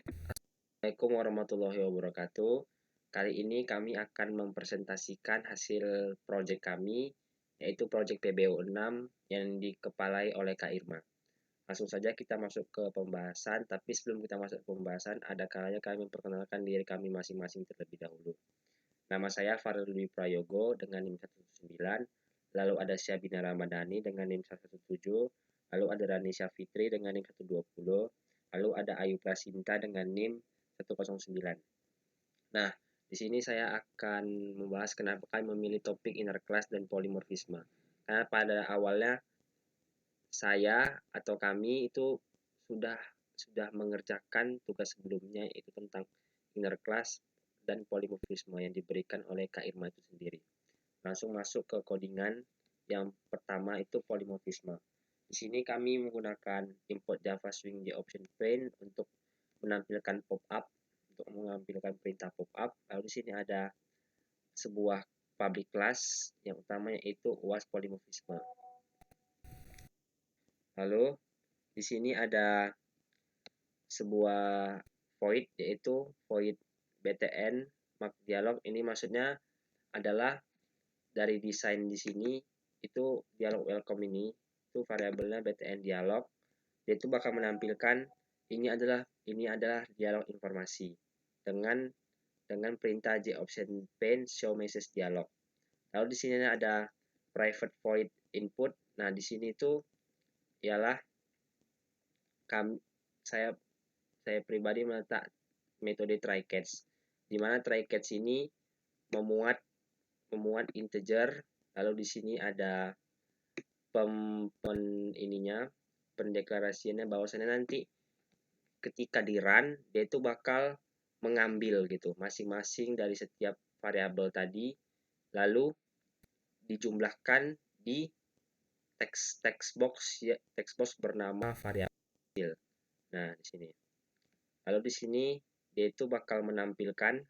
Assalamualaikum warahmatullahi wabarakatuh. Kali ini kami akan mempresentasikan hasil proyek kami, yaitu proyek PBO 6 yang dikepalai oleh Kak Irma. Langsung saja kita masuk ke pembahasan, tapi sebelum kita masuk ke pembahasan, ada kalanya kami memperkenalkan diri kami masing-masing terlebih dahulu. Nama saya Farel Dwi Prayogo dengan NIM 119, lalu ada Syabina Ramadhani dengan NIM 117, lalu ada Ranisha Fitri dengan NIM 120, lalu ada Ayu Prasinta dengan NIM 109. Nah, di sini saya akan membahas kenapa kami memilih topik inner class dan polimorfisme. Karena pada awalnya saya atau kami itu sudah mengerjakan tugas sebelumnya, yaitu tentang inner class dan polimorfisme yang diberikan oleh Kak Irma itu sendiri. Langsung masuk ke codingan. Yang pertama itu polimorfisme. Di sini kami menggunakan import Java Swing J Option Pane untuk menampilkan pop-up, untuk mengambilkan perintah pop-up. Lalu di sini ada sebuah public class yang utamanya itu UAS polimorfisme. Lalu di sini ada sebuah void, yaitu void btn mark dialog. Ini maksudnya adalah dari desain di sini itu dialog welcome ini itu variabelnya btn dialog, dia itu bakal menampilkan ini adalah dialog informasi dengan perintah J option pane show message dialog. Lalu di sini ada private void input. Nah, di sini itu ialah saya pribadi meletak metode try catch, di mana try catch ini memuat integer. Lalu di sini ada pendeklarasiannya bahwasannya nanti ketika di run dia itu bakal mengambil gitu masing-masing dari setiap variabel tadi, lalu dijumlahkan di text box bernama variabel. Nah, di sini. Lalu di sini dia itu bakal menampilkan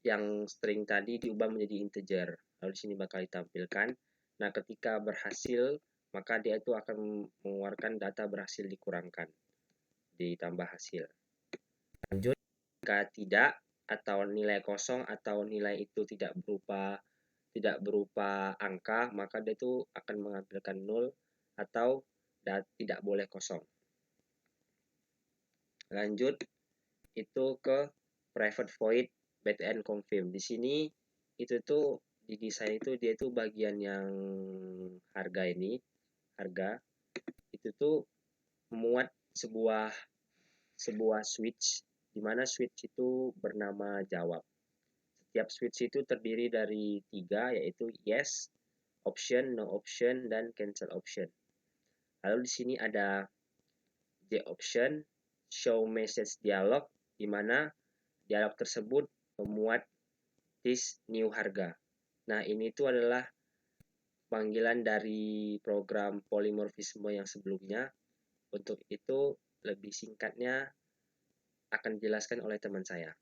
yang string tadi diubah menjadi integer. Lalu di sini bakal ditampilkan. Nah, ketika berhasil, maka dia itu akan mengeluarkan data berhasil dikurangkan, ditambah hasil. Lanjut, jika tidak atau nilai kosong atau nilai itu tidak berupa angka, maka dia itu akan mengambilkan 0 atau tidak boleh kosong. Lanjut itu ke private void btn confirm. Di sini itu tuh di desain itu dia itu bagian yang harga itu tuh memuat sebuah switch, di mana switch itu bernama jawab. Setiap switch itu terdiri dari 3, yaitu yes, option, no option, dan cancel option. Lalu di sini ada J option, show message dialog, di mana dialog tersebut memuat this new harga. Nah, ini tuh adalah panggilan dari program polimorfisme yang sebelumnya. Untuk itu lebih singkatnya akan dijelaskan oleh teman saya.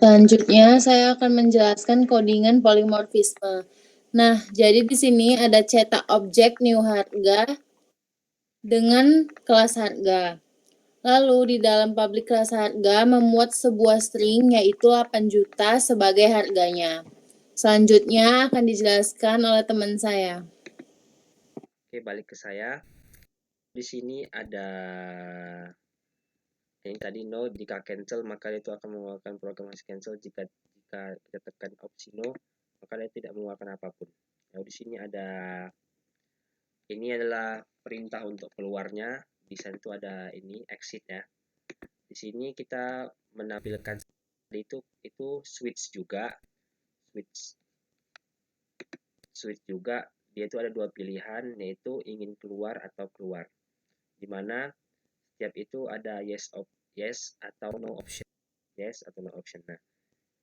Selanjutnya, saya akan menjelaskan codingan polimorfisme. Nah, jadi di sini ada cetak objek new harga dengan kelas harga. Lalu di dalam public kelas harga memuat sebuah string yaitu 8 juta sebagai harganya. Selanjutnya akan dijelaskan oleh teman saya. Oke, balik ke saya. Di sini ada yang tadi no, jika cancel maka itu akan mengeluarkan proklamasi cancel. Jika kita tekan opsi no, maka dia tidak mengeluarkan apapun. Lalu di sini ini adalah perintah untuk keluarnya. Di sana itu ada ini exit ya. Di sini kita menampilkan itu switch juga. Switch juga dia itu ada dua pilihan, yaitu ingin keluar atau keluar. Dimana setiap itu ada yes atau no option. Yes atau no option. Nah,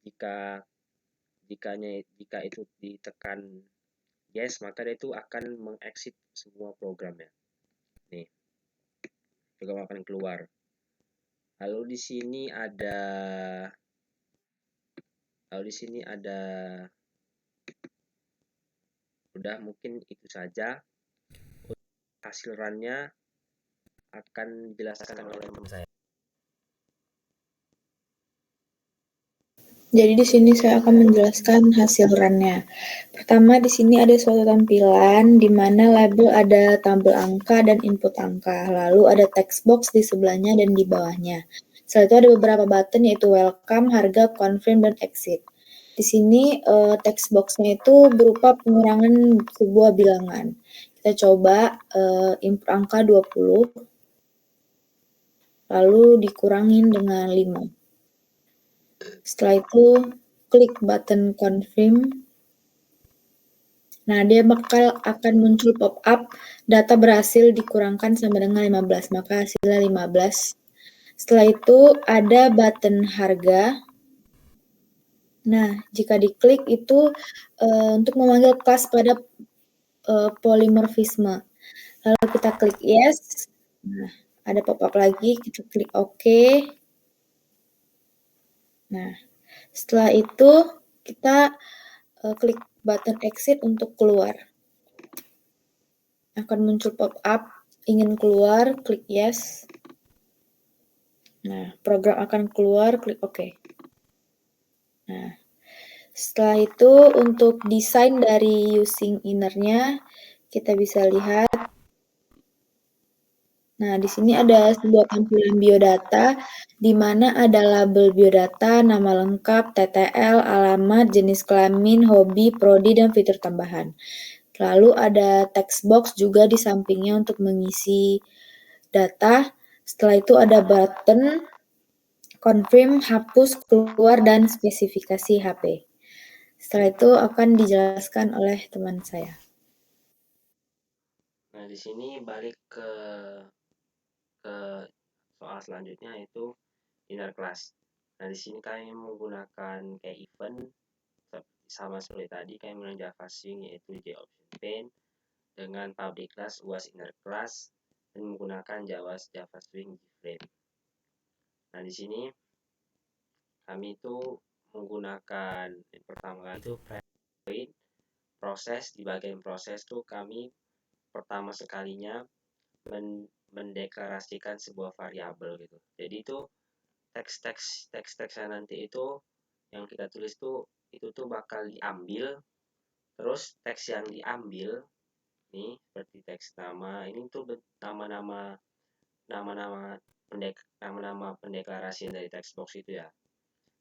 jika itu ditekan yes, maka dia itu akan mengexit semua programnya. Nih, program akan keluar. Lalu di sini ada udah mungkin itu saja. Hasil runnya akan dijelaskan oleh teman saya. Jadi di sini saya akan menjelaskan hasil run-nya. Pertama di sini ada suatu tampilan di mana label ada tabel angka dan input angka. Lalu ada text box di sebelahnya dan di bawahnya. Setelah itu ada beberapa button yaitu welcome, harga, confirm, dan exit. Di sini text box-nya itu berupa pengurangan sebuah bilangan. Kita coba input angka 20 lalu dikurangin dengan 5. Setelah itu klik button confirm. Nah, dia akan muncul pop-up data berhasil dikurangkan sama dengan 15, maka hasilnya 15. Setelah itu ada button harga. Nah, jika diklik itu untuk memanggil kelas pada polimorfisme. Lalu kita klik yes. Nah, ada pop-up lagi, kita klik OK. Nah, setelah itu kita klik button exit untuk keluar. Akan muncul pop-up ingin keluar, klik yes. Nah, program akan keluar, klik OK. Nah, setelah itu untuk desain dari using inner-nya kita bisa lihat. Nah, di sini ada sebuah tampilan biodata di mana ada label biodata, nama lengkap, TTL, alamat, jenis kelamin, hobi, prodi, dan fitur tambahan. Lalu ada text box juga di sampingnya untuk mengisi data. Setelah itu ada button confirm, hapus, keluar, dan spesifikasi HP. Setelah itu akan dijelaskan oleh teman saya. Nah, di sini balik ke soal selanjutnya yaitu inner class. Nah, di sini kami menggunakan kayak event sama seperti tadi kami menggunakan Java Swing yaitu JOptionPaint dengan public class UAS inner class dan menggunakan Java Swing JFrame. Nah, di sini kami itu menggunakan yang pertama itu private proses. Di bagian proses tuh kami pertama sekalinya mendeklarasikan sebuah variabel gitu. Jadi itu teks-teksnya nanti itu yang kita tulis tuh itu tuh bakal diambil, terus teks yang diambil nih seperti teks nama ini tuh nama-nama pendeklarasi dari text box itu ya.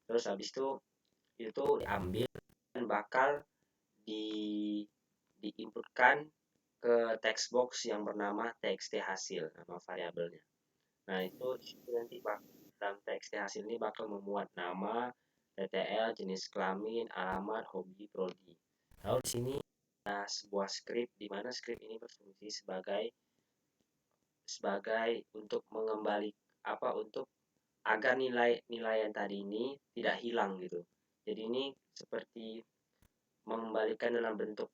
Terus habis itu diambil dan bakal diinputkan ke text box yang bernama txt hasil, nama variabelnya. Nah, itu nanti dalam txt hasil ini bakal memuat nama, TTL, jenis kelamin, alamat, hobi, prodi. Lalu di sini ada sebuah script di mana script ini berfungsi sebagai untuk untuk agar nilai yang tadi ini tidak hilang gitu. Jadi ini seperti mengembalikan dalam bentuk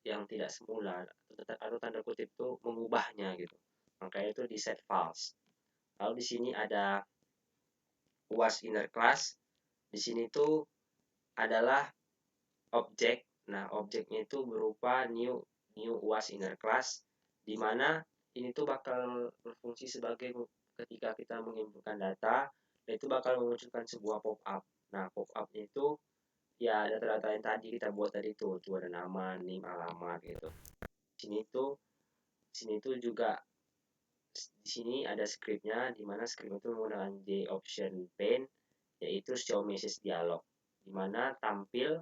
yang tidak semula atau tanda kutip itu mengubahnya gitu. Makanya itu di set false. Lalu di sini ada UAS inner class. Di sini tuh adalah objek. Nah, objeknya itu berupa new UAS inner class di mana ini tuh bakal berfungsi sebagai ketika kita menginputkan data, itu bakal memunculkan sebuah pop-up. Nah, pop-upnya itu ya data-data yang tadi kita buat tadi tuh ada nama, NIM, alamat gitu. Sini tuh juga di sini ada scriptnya di mana script itu menggunakan JOptionPaint yaitu show message dialog di mana tampil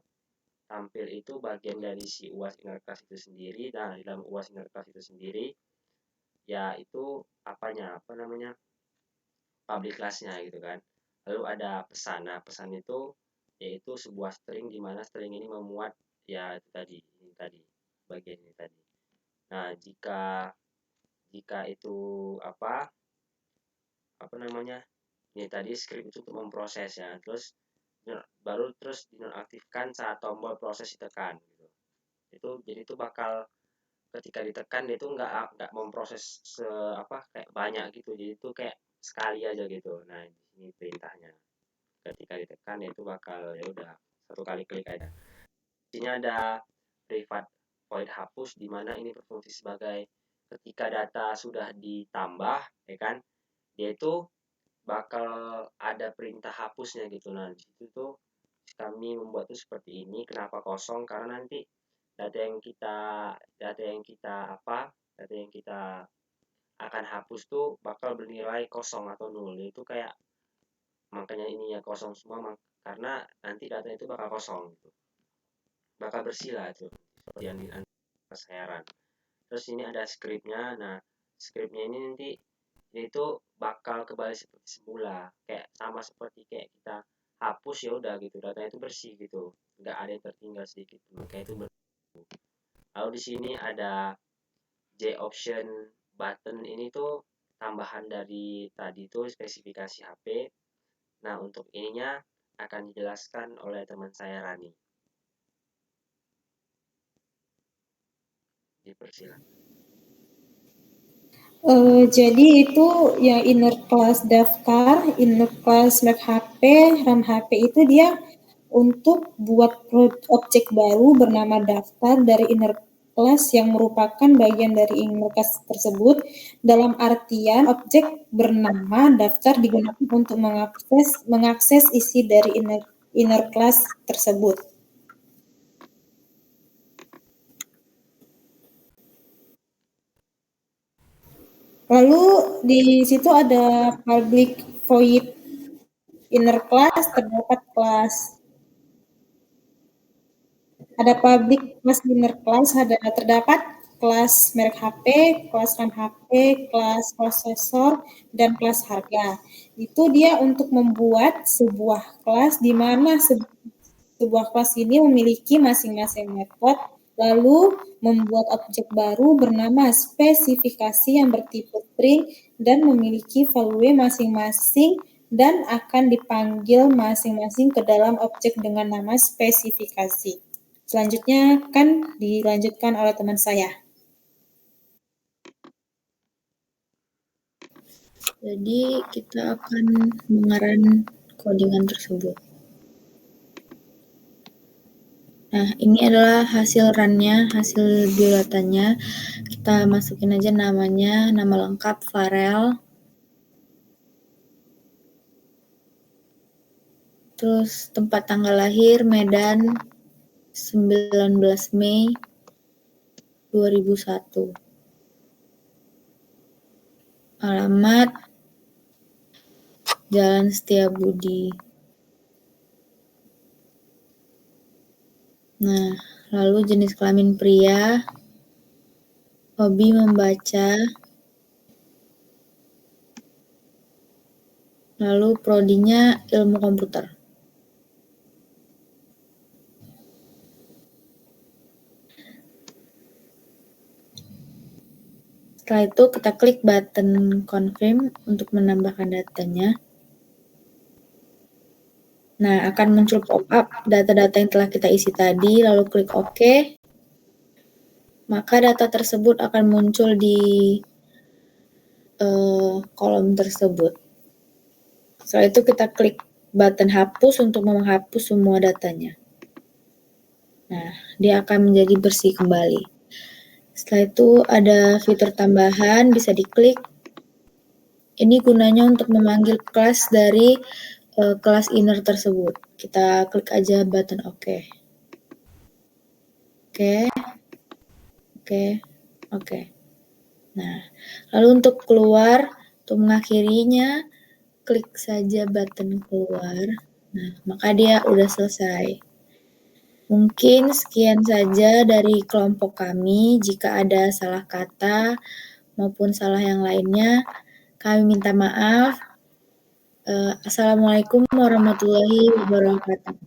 itu bagian dari si UAS inner class itu sendiri. Nah, di dalam UAS inner class itu sendiri ya itu apa namanya public class-nya gitu kan. Lalu ada pesan. Nah, pesan itu yaitu sebuah string di mana string ini memuat ya itu tadi bagian ini tadi. Nah, jika itu apa namanya ini tadi script itu untuk memproses ya, terus dinonaktifkan saat tombol proses ditekan gitu. Jadi itu bakal ketika ditekan dia itu nggak memproses kayak banyak gitu, jadi itu kayak sekali aja gitu. Nah, ini perintahnya ketika ditekan itu bakal ya udah satu kali klik aja. Di sini ada private void hapus di mana ini berfungsi sebagai ketika data sudah ditambah, ya kan, dia itu bakal ada perintah hapusnya gitu. Nah, di situ tuh kami membuat itu seperti ini. Kenapa kosong? Karena nanti data yang kita data yang kita apa? Data yang kita akan hapus tuh bakal bernilai kosong atau nol. Itu kayak makanya ininya kosong semua karena nanti data itu bakal kosong gitu. Bakal bersih lah itu seperti yang di heran. Terus ini ada skripnya. Nah, skripnya ini nanti itu bakal kembali seperti semula, kayak sama seperti kayak kita hapus ya udah gitu, datanya itu bersih gitu, nggak ada yang tertinggal sedikit pun, kayak itu lalu di sini ada J option button, ini tuh tambahan dari tadi tuh spesifikasi HP. Nah, untuk ininya akan dijelaskan oleh teman saya Rani. Dipersilakan. Jadi itu yang inner class daftar, inner class Mac HP, RAM HP itu dia untuk buat objek baru bernama daftar dari inner class yang merupakan bagian dari inner class tersebut. Dalam artian objek bernama daftar digunakan untuk mengakses isi dari inner class tersebut. Lalu di situ ada public void inner class, terdapat kelas. Ada public class inner class, terdapat kelas merek HP, kelas RAM HP, kelas prosesor, dan kelas harga. Itu dia untuk membuat sebuah kelas di mana sebuah kelas ini memiliki masing-masing metode, lalu membuat objek baru bernama spesifikasi yang bertipe string dan memiliki value masing-masing dan akan dipanggil masing-masing ke dalam objek dengan nama spesifikasi. Selanjutnya kan dilanjutkan oleh teman saya. Jadi kita akan mengarang codingan tersebut. Nah, ini adalah hasil run-nya, hasil biodatanya. Kita masukin aja namanya, nama lengkap Farel. Terus tempat tanggal lahir Medan 19 Mei 2001. Alamat Jalan Setiabudi. Nah, lalu jenis kelamin pria, hobi membaca, lalu prodinya ilmu komputer. Setelah itu kita klik button confirm untuk menambahkan datanya. Nah, akan muncul pop-up data-data yang telah kita isi tadi, lalu klik OK. Maka data tersebut akan muncul di kolom tersebut. Setelah itu kita klik button hapus untuk menghapus semua datanya. Nah, dia akan menjadi bersih kembali. Setelah itu ada fitur tambahan, bisa diklik. Ini gunanya untuk memanggil kelas dari kelas inner tersebut. Kita klik aja button OK. Oke. Nah, lalu untuk keluar, untuk mengakhirinya, klik saja button keluar. Nah, maka dia udah selesai. Mungkin sekian saja dari kelompok kami. Jika ada salah kata maupun salah yang lainnya, kami minta maaf. Assalamualaikum warahmatullahi wabarakatuh.